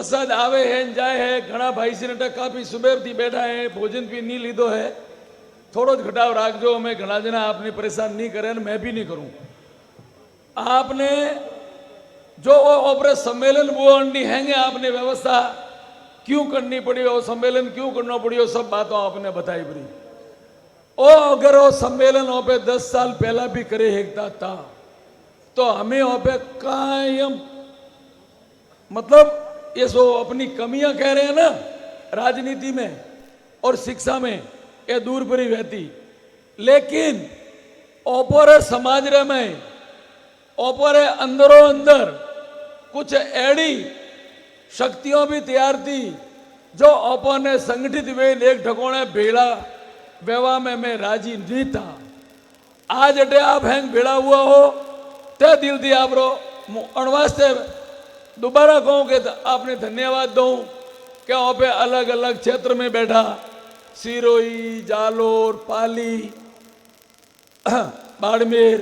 वरसाद आवे है जाए है घना भाई श्री ने काफी सुबह थी बैठा है भोजन भी नहीं लीधो है थोड़ो घटाव राखजो मैं घना जना आपने परेशान नहीं करे मैं भी नहीं करूं आपने जो ओपरे सम्मेलन वो हैंगे आपने व्यवस्था क्यों करनी पड़ी और सम्मेलन क्यों करना पड़ी वो सब बातों आपने बताई पड़ी ओ अगर वो सम्मेलन पे 10 साल पहला भी करे हेकता था तो हमें पे कायम मतलब ये सो अपनी कमियां कह रहे हैं ना राजनीति में और शिक्षा में ये दूर परी रहती लेकिन ओपरे समाज रे में ओपरे अंदरों अंदर कुछ ऐडी शक्तियों भी तैयार थी जो ओपो ने संगठित वे एक ढकोणे भेड़ा व्यवहार में मैं राजी नहीं था आज अटे आप हैंग भेड़ा हुआ हो ते दिल थी आप रो अणवास्ते दोबारा कहूं कि आपने धन्यवाद दूं कि ओपे अलग अलग क्षेत्र में बैठा सिरोही जालोर पाली बाड़मेर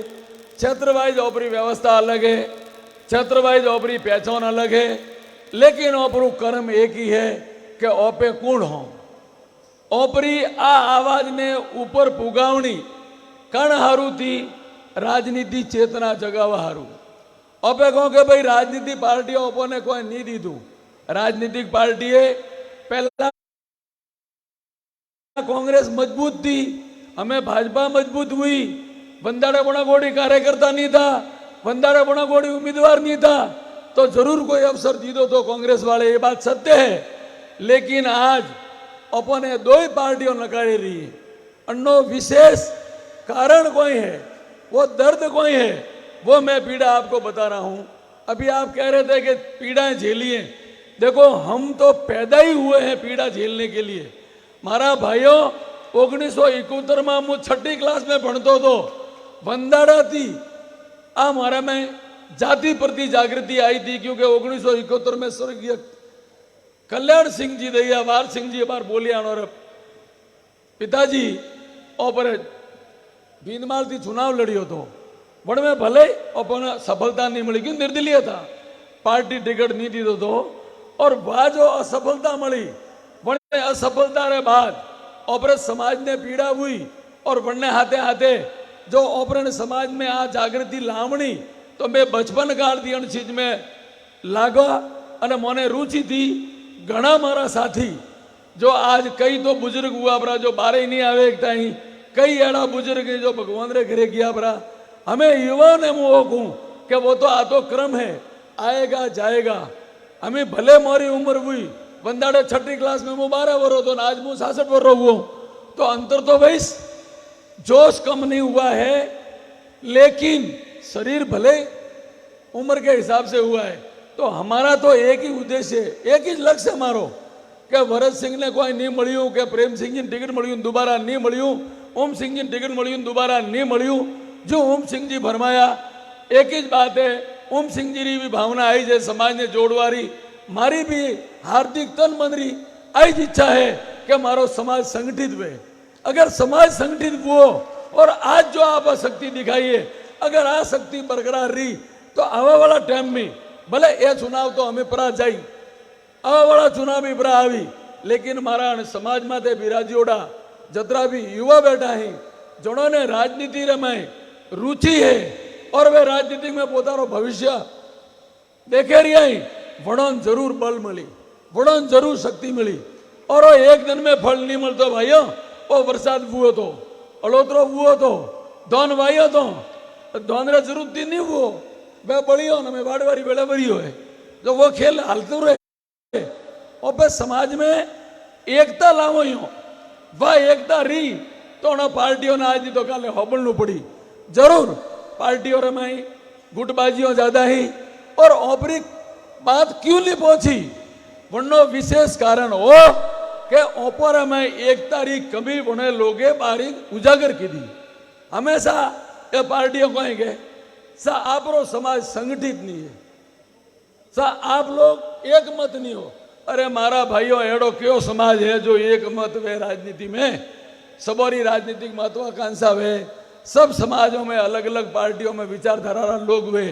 क्षेत्र वाइज ओपरी व्यवस्था अलग है क्षेत्र वाइज ओपरी पहचान अलग है लेकिन ओपरू कर्म एक ही है कि ओपे कौन हो ओपरी आ आवाज ने ऊपर पुगावनी कण हारू थी राजनीति चेतना जगावा हारू ओपे कहो कि भाई राजनीतिक पार्टी ओपो ने कोई नहीं दी दू राजनीतिक पार्टी पहला कांग्रेस मजबूत थी हमें भाजपा मजबूत हुई बंदाड़े बुणागोड़ी कार्यकर्ता नहीं था बंदाड़े बुणागोड़ी उम्मीदवार नहीं था तो जरूर कोई अवसर दी दो तो कांग्रेस वाले ये बात सत्य है लेकिन आज अपने दो ही पार्टियों नकारी रही है अन्नो विशेष कारण कोई है वो दर्द कोई है वो मैं पीड़ा आपको बता रहा हूं अभी आप कह रहे थे कि पीड़ाएं झेलिए देखो हम तो पैदा ही हुए हैं पीड़ा झेलने के लिए मारा भाइयों 1971 में मु 6ठी क्लास में भणतो तो बंदाड़ा थी आ मारा में जाति प्रति जागृति आई थी क्योंकि 1971 में स्वर्गीय कल्याण सिंह जी दैया वार सिंह जी बार बोलिया और पिताजी और भीनमाल थी चुनाव लड़ियो तो वण में भले अपन सफलता नहीं मिली क्यों निर्दलीय था पार्टी टिकट नहीं दी तो और वह जो असफलता मिली वण असफलता रे बाद ओपरे समाज ने पीड़ा हुई और वणने हाथे हाथे जो ओपरे समाज में आ जागृति लावणी तो मैं बचपन काल थी अन चीज में लागवा अने मोने रुचि थी घना मारा साथी जो आज कई तो बुजुर्ग हुआ परा जो बारे नहीं आवे एक टाइम कई एड़ा बुजुर्ग जो भगवान रे घरे गया परा हमें युवा ने मुँह कहूँ कि वो तो आ तो क्रम है आएगा जाएगा हमें भले मारी उम्र हुई बंदाड़े 6ठी क्लास में मु 12 वर्ष तो आज मु 66 वर्ष हुआ तो अंतर तो भाई जोश कम नहीं हुआ है लेकिन शरीर भले उम्र के हिसाब से हुआ है तो हमारा तो एक ही उद्देश्य है एक ही लक्ष्य हमारो कि भरत सिंह ने कोई नहीं मळ्યું कि प्रेम सिंह जी टिकट मळ्યું दोबारा नहीं मळ्યું ओम सिंह जी टिकट मळ्યું दोबारा नहीं मळ्યું जो ओम सिंह जी भरमाया एक ही बात है ओम सिंह जी री भी भावना आई है समाज ने जोड़वारी मारी भी हार्दिक तन मन री आई इच्छा है कि मारो समाज संगठित हुए अगर समाज संगठित हुआ और आज जो आप शक्ति दिखाइए अगर आ शक्ति बरकरार रही तो आवा वाला टाइम में भले ये चुनाव तो हमें परा जाई आवा वाला चुनाव भी परा आई लेकिन मारा समाज में बिराजीओड़ा जतरा भी युवा बैठा है जिन्होंने राजनीति में रुचि है और वे राजनीति में पोतानो भविष्य देखे रही वणोन जरूर बल मिली वणोन जरूर शक्ति मिली और वो एक दिन में फल नहीं मिलता भाइयों वो बरसात हुआ तो अलोतरो हुआ तो धोन वाइयो तो धोन रे जरूरत नहीं हुआ वे बड़ियो न मैं बाड़वारी बेड़ा बरियो है जो वो खेल हालतू रहे और पे समाज में एकता लावो यूं वह एकता रही तो ना पार्टियों ने आज नहीं तो काले होबलनु पड़ी जरूर पार्टियों में गुटबाजियों ज्यादा ही और ओपरी बात क्यों नहीं पहुंची वनो विशेष कारण हो कि ओपर में एकता री कमी बने लोगे बारीक उजागर की दी हमेशा ये पार्टियों कहेंगे सा आप रो समाज संगठित नहीं है सा आप लोग एक मत नहीं हो अरे मारा भाइयों एड़ो क्यों समाज है जो एक मत वे राजनीति में सबोरी राजनीतिक महत्वाकांक्षा वे सब समाजों में अलग अलग पार्टियों में विचारधारा लोग हुए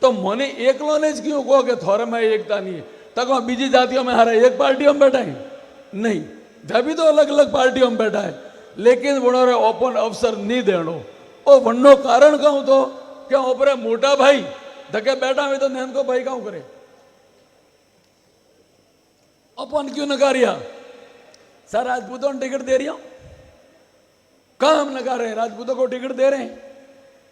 तो मोने एकलो ने क्यों कहो कि थोड़े में एकता नहीं है तक बीजी जातियों में हारे एक पार्टियों में बैठा है नहीं, जब तो अलग अलग पार्टियों में बैठा है, लेकिन उन्होंने ओपन अवसर नहीं देनो। ओ वनो कारण कहूं तो क्या ओपरे मोटा भाई धके बैठा हुए तो नैन को भाई कहूं करे अपन क्यों नकारिया? सर राजपूतों ने टिकट दे रही हूं, कहां हम नकार रहे हैं? राजपूतों को टिकट दे रहे हैं,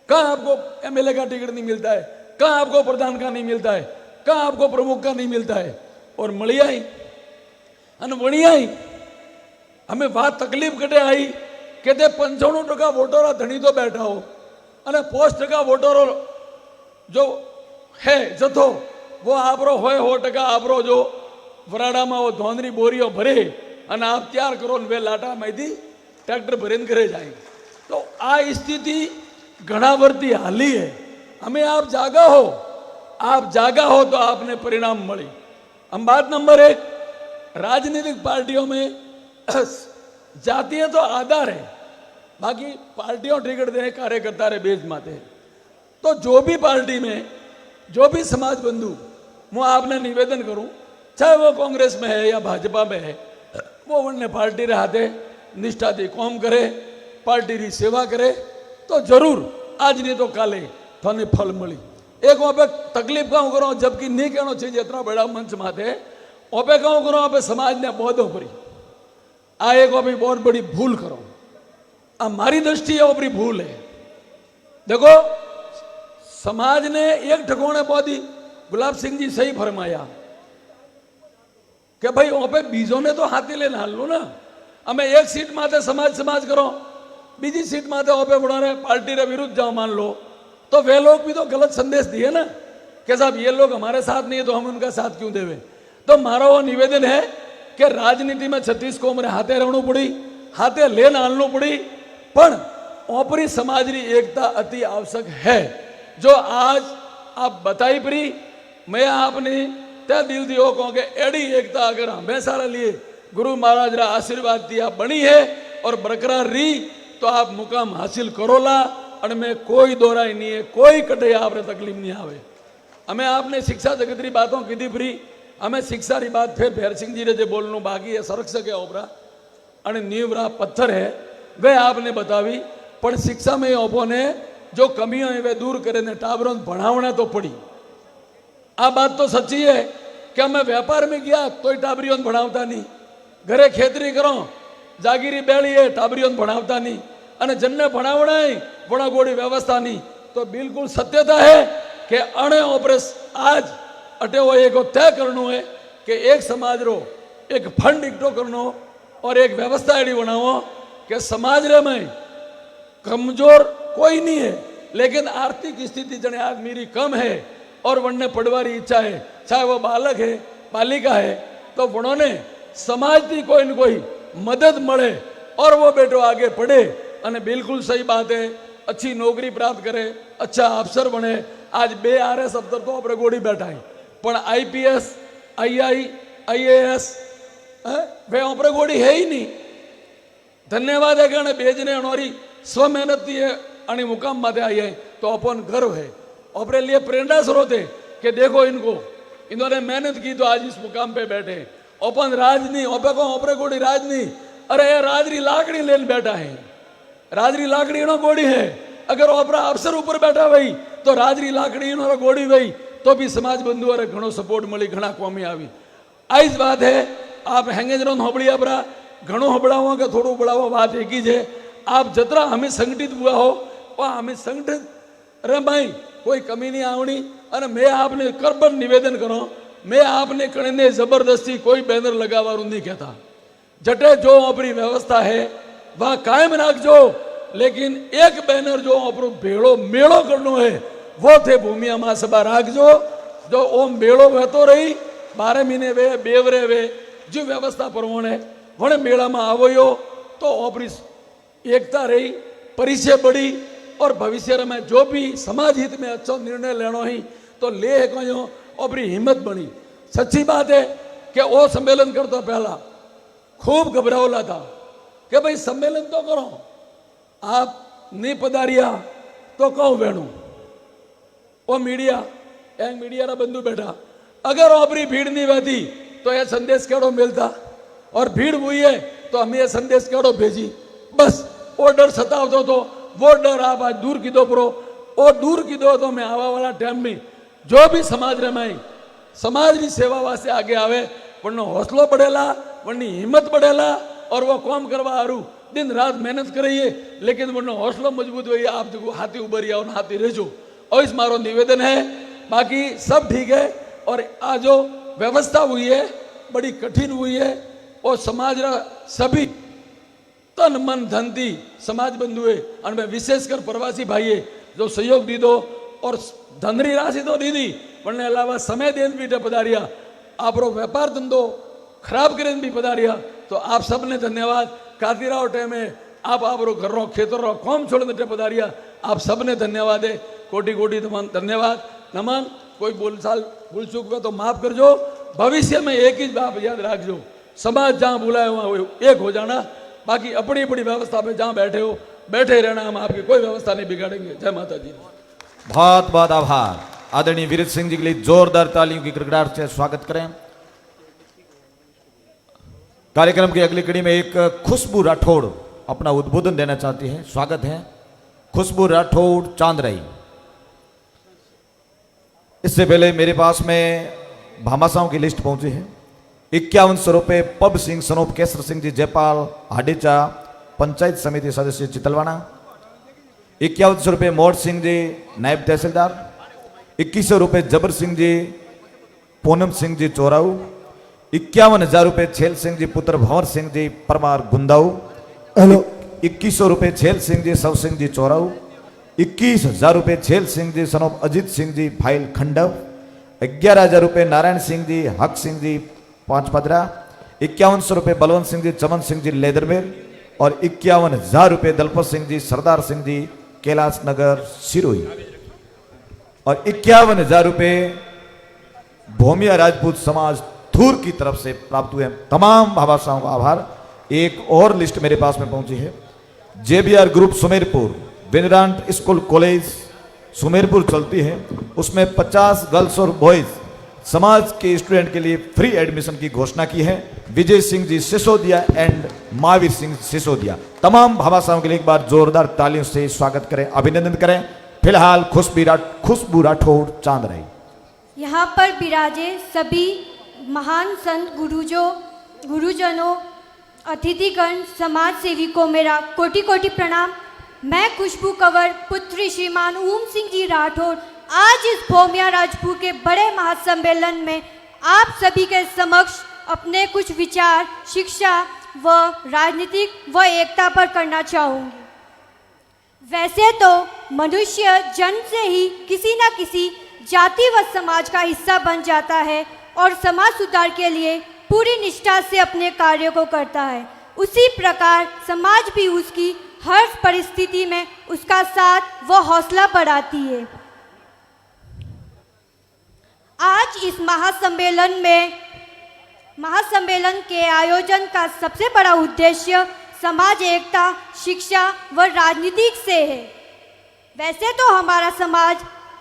कहां आपको एमएलए का टिकट नहीं मिलता है, कहां आपको प्रधान का नहीं मिलता है, कहां आपको प्रमुख का नहीं मिलता है? और मळिया ही अने वणिया ही हमें बात तकलीफ कटे आई कि 95% वोटरों धनी तो बैठा हो अने 5% वोटरों जो है जथो वो आपरो होय 100% आपरो जो वराड़ा में वो धोंदरी बोरियों भरे अने आप तैयार करो वे लाटा मैदी ट्रैक्टर भरीने घरे जाए। तो आ स्थिति घना वर्ती हाली है। हमें आप जागा हो तो आपने परिणाम मળી। हम बात नंबर 1, राजनीतिक पार्टियों में जातीय तो आधार है, बाकी पार्टियों टिकट देने कार्यकर्ता रे बेच माते। तो जो भी पार्टी में जो भी समाज बंधु मैं आपने निवेदन करूं, चाहे वो कांग्रेस में है या भाजपा में है, वो वन्य पार्टी रे हाथे निष्ठा थी काम करे, पार्टी री सेवा करे तो जरूर आज नहीं तो काले थाने फल मળી। एक वहाँ पे तकलीफ कहूँ करो, जबकि नहीं कहना चाहिए इतना बड़ा मंच माथे ओपे कहूँ करो आप समाज ने बोधो परी आ एक अभी बहुत बड़ी भूल करो। आ मारी दृष्टि ओपरी भूल है। देखो समाज ने एक ठिकाने बहुत ही गुलाब सिंह जी सही फरमाया कि भाई वहां पे बीजों ने तो हाथी ले हाल लो ना, हमें एक सीट माते समाज करो, बीजी सीट माते वहां पे बड़ा पार्टी रे विरुद्ध जाओ मान लो, तो वे लोग भी तो गलत संदेश दिए ना कि साहब ये लोग हमारे साथ नहीं है तो हम उनका साथ क्यों देवे। तो मारा वो निवेदन है कि राजनीति में 36 को मेरे हाथे रहना पड़ी, हाथे ले हालना पड़ी, पण ओपरी समाज री एकता अति आवश्यक है। जो आज आप बताई परी, मैं आपने त्या दिल दियो कहूँ कि एडी एकता अगर हमें सारा लिए गुरु महाराज रा आशीर्वाद दिया बनी है और बरकरार रही तो आप मुकाम हासिल करोला। और में कोई दोराई नहीं है, कोई कटे आपने तकलीफ नहीं आवे। हमें आपने शिक्षा जगत री बातों कीधी फ्री, हमें शिक्षा री बात फिर भैर सिंह जी ने जो बोलना बाकी है सरक सके ओपरा अने नीवरा पत्थर है वे आपने बतावी, पर शिक्षा में ओपो ने जो कमियां है वे दूर करे ने टाबरों भणावना तो पड़ी। आ बात तो सच्ची है कि मैं व्यापार में गया तो टाबरियों भणावता नहीं, घरे खेतरी करो जागीरी बेड़ी है टाबरियों भणावता नहीं, अने जन्ने भणावना है वणा गोड़ी व्यवस्था नहीं। तो बिल्कुल सत्यता है कि अणे ऑपरेस आज अटे वो एक तय करनो है कि एक समाज रो एक फंड इकट्ठो करनो और एक व्यवस्था एडी बनावो कि समाज रे में कमजोर कोई नहीं है, लेकिन आर्थिक स्थिति जने आदमी री कम है और वन्ने पढ़वारी इच्छा है, चाहे वो बालक है बालिका है, तो उन्होंने समाज की कोई न कोई मदद मळे और वो बेटो आगे पढ़े। अने बिल्कुल सही बात है, अच्छी नौकरी प्राप्त करे, अच्छा अफसर बने। आज 2 RS अफसर तो अपने गोड़ी बैठा है, पर IPS IAS वे अपने गोड़ी है ही नहीं। धन्यवाद है कि बेजने हमारी स्व मेहनत है अने मुकाम माते आई है, तो अपन गर्व है, अपने लिए प्रेरणा स्रोत है कि देखो इन्होंने मेहनत की तो आज इस मुकाम पे बैठे। अपन राज नहीं ओपे को ओपरे गोड़ी राज नहीं, अरे ये राजरी लाकड़ी लेने बैठा है, राजरी लाकड़ी नो गोड़ी है। अगर ओपरा अफसर ऊपर बैठा वही तो राजरी लाकड़ी नो गोड़ी वही तो भी समाज बंधु अरे घणो सपोर्ट मળી, घणा कॉमी आवी। आइज बात है आप हेंगेजरो होबड़ी अपरा घणो होबड़ावो के थोड़ो बढ़ावो बात एक ही है। आप जतरा हमें संगठित हुआ हो वह हमें संगठित रे भाई कोई कमी नहीं आवनी। अरे मैं आपने करबन निवेदन करो, मैं आपने कने जबरदस्ती कोई बैनर लगावारू नहीं कहता। जटे जो अपनी व्यवस्था है वह कायम रखजो, लेकिन एक बैनर जो अपनो भेड़ो मेड़ो करनो है वो थे भूमिया महासभा रखजो। जो ओम मेड़ो वहतो रही 12 महीने वे बेवरे वे जो व्यवस्था प्रमाणे वणे मेला में आवयो तो अपनी एकता रही, परिचय बढ़ी और भविष्य में जो भी समाज हित में अच्छो निर्णय लेनो ही तो ले कहो अपनी हिम्मत बनी। सच्ची बात है कि वो सम्मेलन करता पहला खूब घबरावला था कि भाई सम्मेलन तो करो, आप नहीं पधारिया तो कहूँ बेणु वो मीडिया रा बंधु बैठा अगर ओपरी भीड़ नहीं रहती तो यह संदेश केड़ो मिलता, और भीड़ हुई है तो हम ये संदेश केड़ो भेजी। बस वो डर सतावतो तो वो डर आप आज दूर की दो प्रो, और दूर की दो तो मैं आवा वाला टाइम में जो भी समाज रमाई समाज की सेवा वास्ते आगे आवे, वरनो हौसलो बढ़ेला, वरनी हिम्मत बढ़ेला, और वो काम करवा हारू दिन रात मेहनत करिए, लेकिन वरनो हौसलो मजबूत हुई आप जो हाथी उभरी और हाथी रेजो। और इस मारो निवेदन है, बाकी सब ठीक है। और आज जो व्यवस्था हुई है बड़ी कठिन हुई है, और समाज सभी तन मन धन थी समाज बंधुए और मैं विशेषकर प्रवासी भाई जो सहयोग दी दो और धनरी राशि तो दी दी, पण अलावा समय देन भी पधारिया, आप व्यापार धंधो खराब करें भी पधारिया, तो आप सबने धन्यवाद। कातिराव टाइम में आप घर रो खेतर रो कौम छोड़ने पधारिया, आप सबने धन्यवाद है, कोटि कोटि धन्यवाद नमन। कोई भूल चूक हुआ तो माफ कर जो, भविष्य में एक ही बात याद रखो, समाज जहाँ बुलाए वहाँ एक हो जाना, बाकी अपनी अपनी व्यवस्था में जहाँ बैठे हो बैठे रहना, हम आपकी कोई व्यवस्था नहीं बिगाड़ेंगे। जय माता दी। बहुत बहुत आभार। आदरणीय वीरेंद्र सिंह जी के लिए जोरदार तालियों की गड़गड़ाहट से स्वागत करें। कार्यक्रम की अगली कड़ी में एक खुशबू राठौड़ अपना उद्बोधन देना चाहती है। स्वागत है खुशबू राठौड़ चांदराई। इससे पहले मेरे पास में भामाशाहों की लिस्ट पहुंची है। 5100 रुपये पब सिंह सनोप केसर सिंह जी जयपाल हाडेचा पंचायत समिति सदस्य चितलवाना। 5100 रुपये मोड़ सिंह जी नायब तहसीलदार। 2100 रुपये जबर सिंह जी पूनम सिंह जी चोराऊ। 51,000 रुपये छेल सिंह जी पुत्र भंवर सिंह जी परमार गुंदाऊ। 2100 रुपये छेल सिंह जी सव सिंह जी चोराऊ। 21,000 रुपये छेल सिंह जी सनोप अजीत सिंह जी फाइल खंडव। 11,000 रुपये नारायण सिंह जी हक सिंह जी पांच पदरा। 5100 रुपये बलवंत सिंह जी चमन सिंह जी लेदरमेर। और 51,000 रुपये दलपत सिंह जी सरदार सिंह जी कैलाश नगर सिरोही। और 51,000 रुपये भोमिया राजपूत समाज धूर की तरफ से प्राप्त हुए। तमाम भामाशाहों का आभार। एक और लिस्ट मेरे पास में पहुंची है। JBR ग्रुप सुमेरपुर वेदांत स्कूल कॉलेज सुमेरपुर चलती है, उसमें 50 गर्ल्स और बॉयज समाज के स्टूडेंट के लिए फ्री एडमिशन की घोषणा की है। विजय सिंह जी सिसोदिया एंड महावीर सिंह सिसोदिया। तमाम भामाशाहों के लिए एक बार जोरदार तालियों से स्वागत करें, अभिनंदन करें। फिलहाल खुशबू राठौड़ चांदराई। यहाँ पर विराजे सभी महान संत गुरुजनों, अतिथिगण, समाज सेवी को मेरा कोटि कोटि प्रणाम। मैं खुशबू कंवर पुत्री श्रीमान ओम सिंह जी राठौड़ आज इस भोमिया राजपूत के बड़े महासम्मेलन में आप सभी के समक्ष अपने कुछ विचार शिक्षा व राजनीतिक व एकता पर करना चाहूँगी। वैसे तो मनुष्य जन्म से ही किसी न किसी जाति व समाज का हिस्सा बन जाता है और समाज सुधार के लिए पूरी निष्ठा से अपने कार्यों को करता है। उसी प्रकार समाज भी उसकी हर परिस्थिति में उसका साथ व हौसला बढ़ाती है। आज इस महासम्मेलन के आयोजन का सबसे बड़ा उद्देश्य समाज एकता, शिक्षा व राजनीति से है। वैसे तो हमारा समाज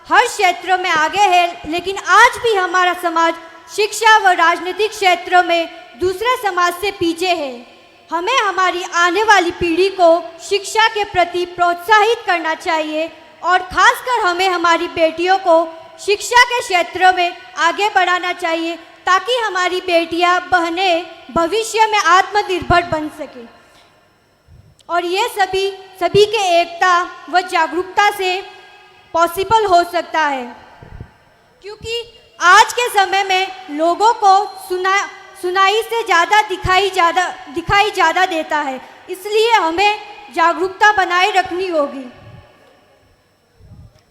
हर क्षेत्र में आगे है, लेकिन आज भी हमारा समाज शिक्षा व राजनीतिक क्षेत्र में दूसरे समाज से पीछे है। हमें हमारी आने वाली पीढ़ी को शिक्षा के प्रति प्रोत्साहित करना चाहिए और खासकर हमें हमारी बेटियों को शिक्षा के क्षेत्र में आगे बढ़ाना चाहिए ताकि हमारी बेटियां बहनें भविष्य में आत्मनिर्भर बन सके। और ये सभी के एकता व जागरूकता से पॉसिबल हो सकता है, क्योंकि आज के समय में लोगों को सुनाई से दिखाई ज़्यादा देता है, इसलिए हमें जागरूकता बनाए रखनी होगी।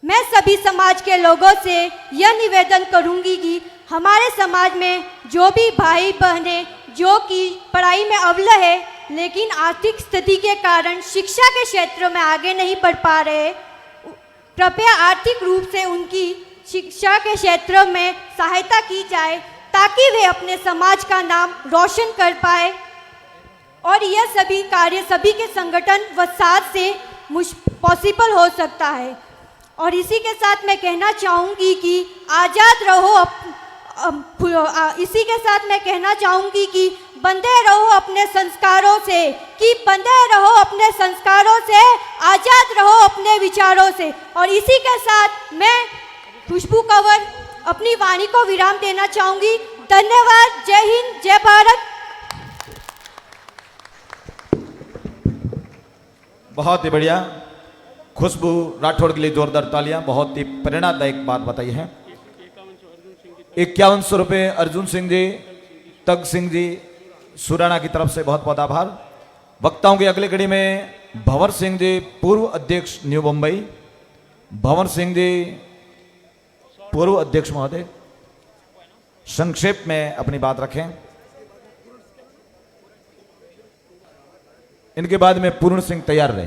मैं सभी समाज के लोगों से यह निवेदन करूंगी कि हमारे समाज में जो भी भाई बहनें जो कि पढ़ाई में अव्वल है लेकिन आर्थिक स्थिति के कारण शिक्षा के क्षेत्र में आगे नहीं बढ़ पा रहे, कृपया आर्थिक रूप से उनकी शिक्षा के क्षेत्र में सहायता की जाए ताकि वे अपने समाज का नाम रोशन कर पाए। और यह सभी कार्य सभी के संगठन व साथ से पॉसिबल हो सकता है। और इसी के साथ मैं कहना चाहूँगी कि आज़ाद रहो इसी के साथ मैं कहना चाहूँगी कि बंधे रहो अपने संस्कारों से, कि बंधे रहो अपने संस्कारों से, आज़ाद रहो अपने विचारों से। और इसी के साथ मैं खुशबू कंवर अपनी वाणी को विराम देना चाहूँगी। धन्यवाद। जय हिंद, जय भारत। बहुत ही बढ़िया। खुशबू राठौड़ के लिए जोरदार तालियां। बहुत ही प्रेरणादायक बात बताई है। 5100 रुपये अर्जुन सिंह जी, तग सिंह जी सुराना की तरफ से बहुत बहुत आभार। वक्ताओं की अगली कड़ी में भंवर सिंह जी, पूर्व अध्यक्ष न्यू मुंबई। भंवर सिंह जी, पूर्व अध्यक्ष महोदय, संक्षेप में अपनी बात रखें। इनके बाद में पूर्ण सिंह तैयार रहे।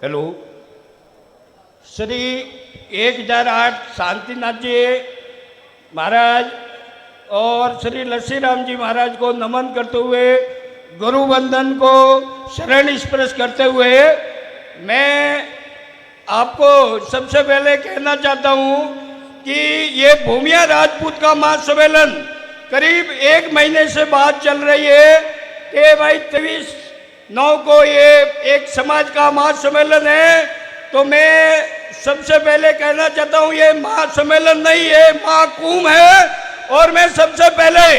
हेलो। श्री 1008 शांतिनाथ जी महाराज और श्री लस्सीराम जी महाराज को नमन करते हुए, गुरु वंदन को शरण स्पर्श करते हुए, मैं आपको सबसे पहले कहना चाहता हूं कि ये भूमिया राजपूत का महासम्मेलन करीब 1 महीने से बात चल रही है कि भाई 23/9 को ये एक समाज का महासम्मेलन है। तो मैं सबसे पहले कहना चाहता हूं ये महासम्मेलन नहीं है, महाकुंभ है। और मैं सबसे पहले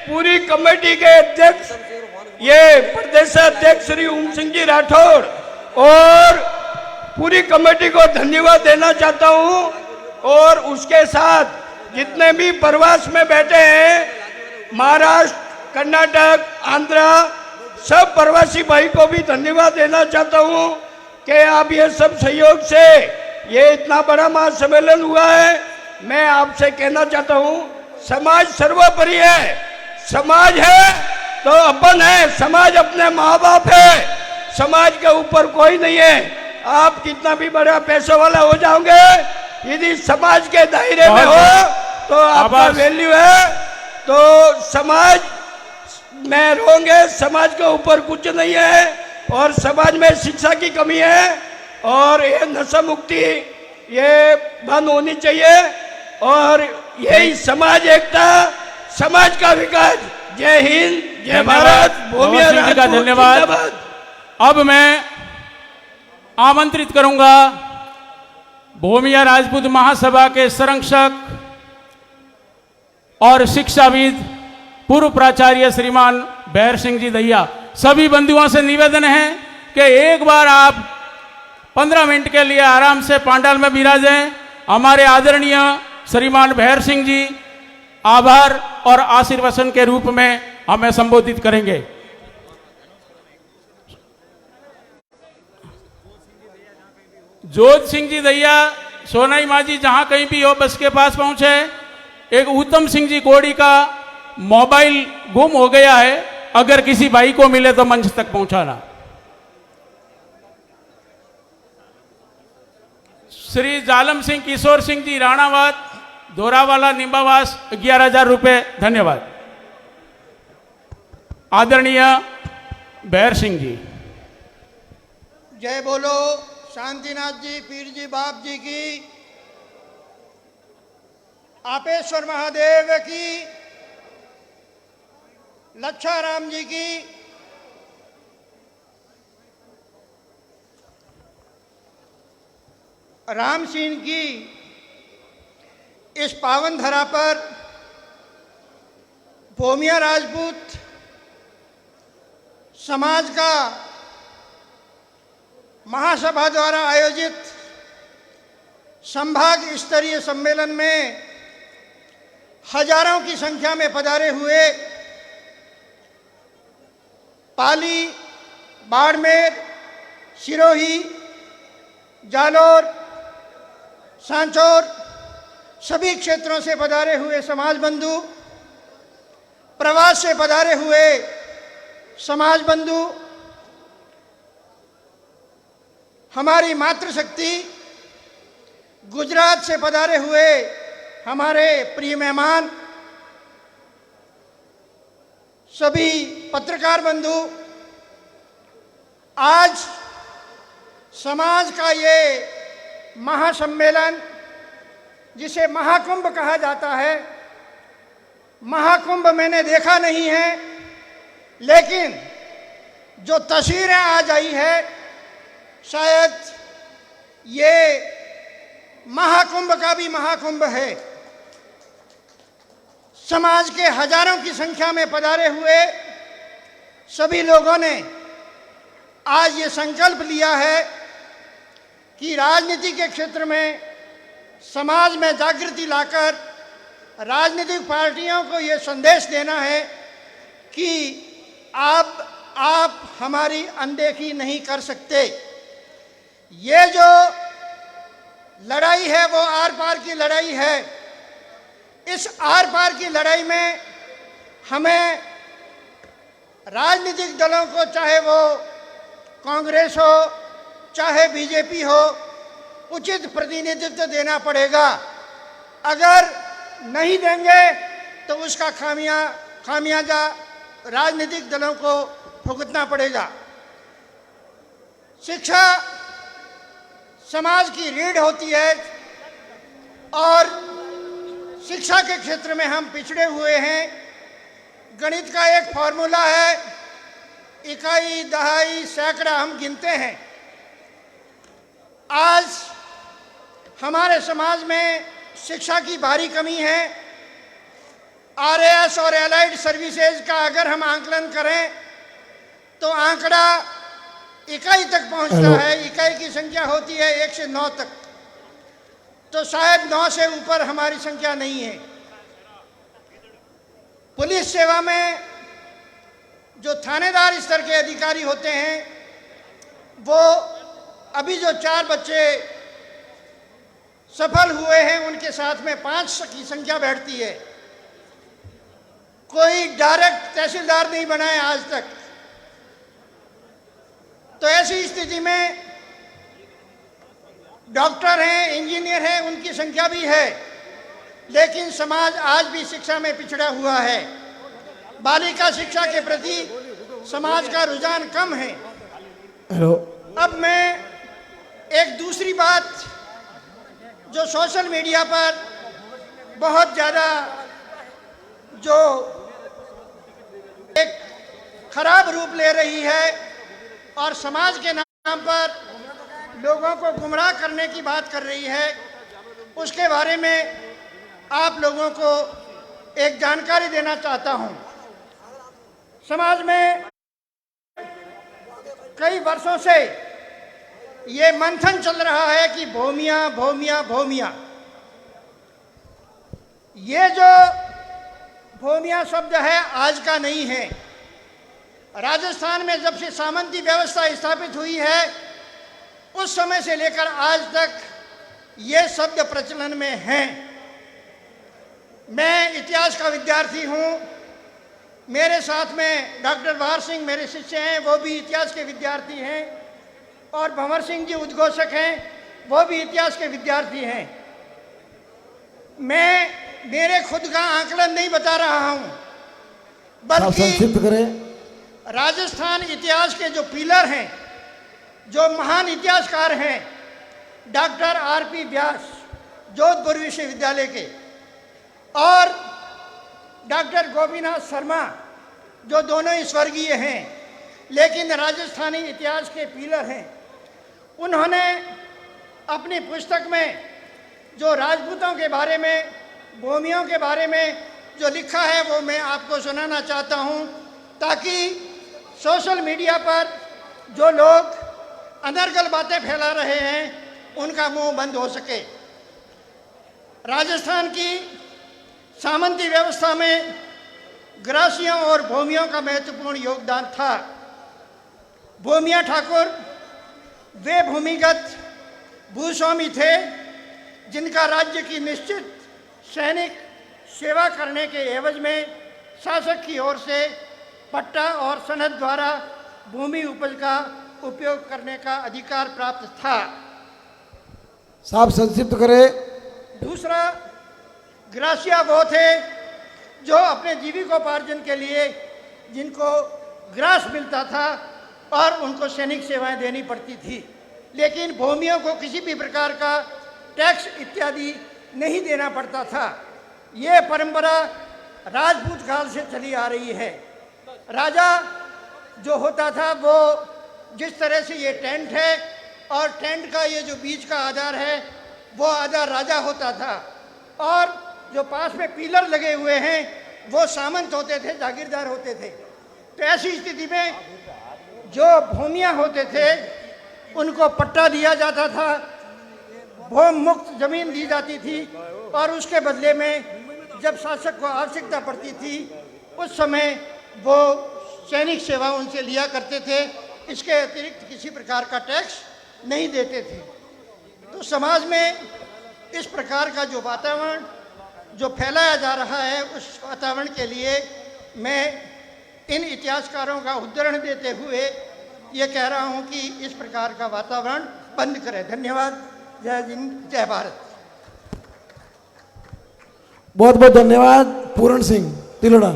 पूरी कमेटी के अध्यक्ष, ये प्रदेशाध्यक्ष श्री ओम सिंह जी राठौड़ और पूरी कमेटी को धन्यवाद देना चाहता हूं। और उसके साथ जितने भी प्रवास में बैठे हैं, महाराष्ट्र, कर्नाटक, आंध्रा, सब प्रवासी भाई को भी धन्यवाद देना चाहता हूं कि आप ये सब सहयोग से ये इतना बड़ा महासम्मेलन हुआ है। मैं आपसे कहना चाहता हूं, समाज सर्वोपरि है। समाज है तो अपन है, समाज अपने माँ बाप है, समाज के ऊपर कोई नहीं है। आप कितना भी बड़ा पैसे वाला हो जाओगे, यदि समाज के दायरे में हो तो आपका वैल्यू है। तो समाज में रहोगे, समाज के ऊपर कुछ नहीं है। और समाज में शिक्षा की कमी है और ये नशा मुक्ति ये बंद होनी चाहिए। और यही समाज एकता, समाज का विकास। जय हिंद, जय भारत। भूमिया राजपूत का धन्यवाद। अब मैं आमंत्रित करूंगा भूमिया राजपूत महासभा के संरक्षक और शिक्षाविद, पूर्व प्राचार्य श्रीमान भैर सिंह जी दहिया। सभी बंधुओं से निवेदन है कि एक बार आप 15 मिनट के लिए आराम से पांडाल में विराजें। हमारे आदरणीय श्रीमान भैर सिंह जी आभार और आशीर्वचन के रूप में हमें संबोधित करेंगे। जोत सिंह जी दहिया, सोनाई माजी जहां कहीं भी हो बस के पास पहुंचे। एक उत्तम सिंह जी कोड़ी का मोबाइल गुम हो गया है, अगर किसी भाई को मिले तो मंच तक पहुंचाना। श्री जालम सिंह किशोर सिंह जी राणावाद, दोरावाला निम्बावास, 11,000 रुपये। धन्यवाद। आदरणीय भैर सिंह जी। जय बोलो शांतिनाथ जी, पीर जी, बाप जी की, आपेश्वर महादेव की, लच्छाराम जी की, राम सिंह की इस पावन धरा पर भूमिया राजपूत समाज का महासभा द्वारा आयोजित संभाग स्तरीय सम्मेलन में हजारों की संख्या में पधारे हुए पाली, बाड़मेर, सिरोही, जालोर, सांचौर सभी क्षेत्रों से पधारे हुए समाज बंधु, प्रवास से पधारे हुए समाज बंधु, हमारी मातृशक्ति गुजरात से पधारे हुए हमारे प्रिय मेहमान, सभी पत्रकार बंधु, आज समाज का ये महासम्मेलन जिसे महाकुंभ कहा जाता है, महाकुंभ मैंने देखा नहीं है, लेकिन जो तस्वीरें आज आई है शायद ये महाकुंभ का भी महाकुंभ है। समाज के हजारों की संख्या में पधारे हुए सभी लोगों ने आज ये संकल्प लिया है कि राजनीति के क्षेत्र में समाज में जागृति लाकर राजनीतिक पार्टियों को ये संदेश देना है कि आप हमारी अनदेखी नहीं कर सकते। ये जो लड़ाई है वो आर पार की लड़ाई है। इस आर पार की लड़ाई में हमें राजनीतिक दलों को, चाहे वो कांग्रेस हो चाहे बीजेपी हो, उचित प्रतिनिधित्व देना पड़ेगा। अगर नहीं देंगे तो उसका खामियाजा राजनीतिक दलों को भुगतना पड़ेगा। शिक्षा समाज की रीढ़ होती है और शिक्षा के क्षेत्र में हम पिछड़े हुए हैं। गणित का एक फॉर्मूला है, इकाई, दहाई, सैकड़ा हम गिनते हैं। आज हमारे समाज में शिक्षा की भारी कमी है। आरएएस और एलाइड सर्विसेज का अगर हम आंकलन करें तो आंकड़ा इकाई तक पहुंचता है। इकाई की संख्या होती है 1 से 9 तक, तो शायद 9 से ऊपर हमारी संख्या नहीं है। पुलिस सेवा में जो थानेदार स्तर के अधिकारी होते हैं, वो अभी जो 4 बच्चे सफल हुए हैं उनके साथ में 5 की संख्या बैठती है। कोई डायरेक्ट तहसीलदार नहीं बना है आज तक। तो ऐसी स्थिति में डॉक्टर हैं, इंजीनियर हैं, उनकी संख्या भी है, लेकिन समाज आज भी शिक्षा में पिछड़ा हुआ है। बालिका शिक्षा के प्रति समाज का रुझान कम है। अब मैं एक दूसरी बात जो सोशल मीडिया पर बहुत ज़्यादा जो एक खराब रूप ले रही है और समाज के नाम पर लोगों को गुमराह करने की बात कर रही है, उसके बारे में आप लोगों को एक जानकारी देना चाहता हूं। समाज में कई वर्षों से ये मंथन चल रहा है कि भूमियां भूमियां भूमियां। ये जो भूमियां शब्द है आज का नहीं है। राजस्थान में जब से सामंती व्यवस्था स्थापित हुई है उस समय से लेकर आज तक ये शब्द प्रचलन में हैं। मैं इतिहास का विद्यार्थी हूँ। मेरे साथ में डॉक्टर वार सिंह मेरे शिष्य हैं, वो भी इतिहास के विद्यार्थी हैं, और भंवर सिंह जी उद्घोषक हैं, वो भी इतिहास के विद्यार्थी हैं। मैं मेरे खुद का आंकलन नहीं बता रहा हूँ, बल्कि राजस्थान इतिहास के जो पिलर हैं, जो महान इतिहासकार हैं, डॉक्टर आरपी व्यास जोधपुर विश्वविद्यालय के, और डॉक्टर गोपीनाथ शर्मा जो दोनों ही स्वर्गीय हैं लेकिन राजस्थानी इतिहास के पिलर हैं, उन्होंने अपनी पुस्तक में जो राजपूतों के बारे में, भूमियों के बारे में जो लिखा है वो मैं आपको सुनाना चाहता हूँ, ताकि सोशल मीडिया पर जो लोग अनर्गल बातें फैला रहे हैं उनका मुंह बंद हो सके। राजस्थान की सामंती व्यवस्था में ग्रासियों और भूमियों का महत्वपूर्ण योगदान था। भूमिया ठाकुर वे भूमिगत भूस्वामी थे जिनका राज्य की निश्चित सैनिक सेवा करने के एवज में शासक की ओर से पट्टा और सनद द्वारा भूमि उपज का उपयोग करने का अधिकार प्राप्त था। साहब संक्षिप्त करें। दूसरा, ग्रासिया वो थे जो अपने जीविकोपार्जन के लिए जिनको ग्रास मिलता था और उनको सैनिक सेवाएं देनी पड़ती थी, लेकिन भूमियों को किसी भी प्रकार का टैक्स इत्यादि नहीं देना पड़ता था। ये परंपरा राजपूत काल से चली आ रही है। राजा जो होता था वो जिस तरह से ये टेंट है और टेंट का ये जो बीच का आधार है वो आधार राजा होता था, और जो पास में पिलर लगे हुए हैं वो सामंत होते थे, जागीरदार होते थे। तो ऐसी स्थिति में जो भूमियाँ होते थे उनको पट्टा दिया जाता था, भूमि मुक्त जमीन दी जाती थी, और उसके बदले में जब शासक को आवश्यकता पड़ती थी उस समय वो सैनिक सेवा उनसे लिया करते थे। इसके अतिरिक्त किसी प्रकार का टैक्स नहीं देते थे। तो समाज में इस प्रकार का जो वातावरण जो फैलाया जा रहा है, उस वातावरण के लिए मैं इन इतिहासकारों का उद्धरण देते हुए ये कह रहा हूँ कि इस प्रकार का वातावरण बंद करें। धन्यवाद। जय हिंद, जय भारत। बहुत बहुत धन्यवाद। पूरण सिंह तिलोड़ा।